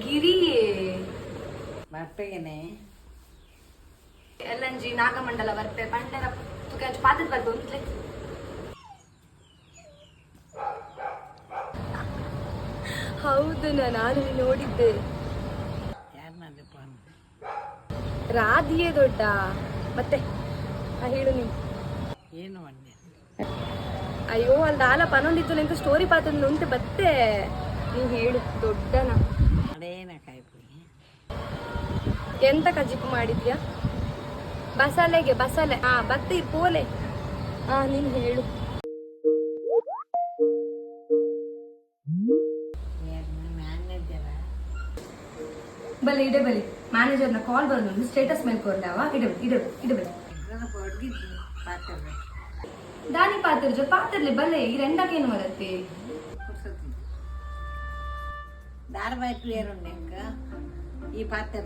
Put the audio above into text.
ಗಿರಿ ಬರ್ಪೆಗೆನೆ ಎಲ್ಲಂಜಿ ನಾಗಮಂಡಲ ಬರ್ಪೆ ಪಂಡರ ಪಾತ್ರದ ಬರ್ದು ಉಂಟ್ಲೆ ಹೌದು ನಾನು ನೋಡಿದ್ದೆ. ರಾಧಿಯೇ ದೊಡ್ಡ ಮತ್ತೆ ಹೇಳು ನೀನು ಏನು ಅಂದೆ? ಅಯ್ಯೋ ಅಲ್ಲಿ ದಾಲ ಪನೊಂದಿತ್ತು ನಿಂತ ಸ್ಟೋರಿ ಪಾತ್ರ ಉಂಟು ಬತ್ತೆ ನೀವು ಹೇಳು ದೊಡ್ಡನ ಅದೇನ ಕಾಯ್ಪುರಿ ಎಂತ ಕಜಿಪು ಮಾಡಿದ್ಯಾ? ಬಸಲೆಗೆ ಬಸಲೆ ಬತ್ತಿ ಪೋಲೆ ನೀನು ಹೇಳು. ಬಲೆ ಇಡೆ ಬಲಿ ಮ್ಯಾನೇಜರ್ನ ಕಾಲ್ ಬಂದು ಸ್ಟೇಟಸ್ ಮೇಲೆ ಕೊರ್ಲಾವ ಇಡಬಲಿ ದಾನಿ ಪಾತ್ರ ಜೊ ಪಾತ್ರಲಿ ಬಲೆ ಈ ರೆಂಡಕ್ಕೇನು ಬರುತ್ತೆ ಧಾರವಾಹಿಕ ಈ ಪಾತ್ರ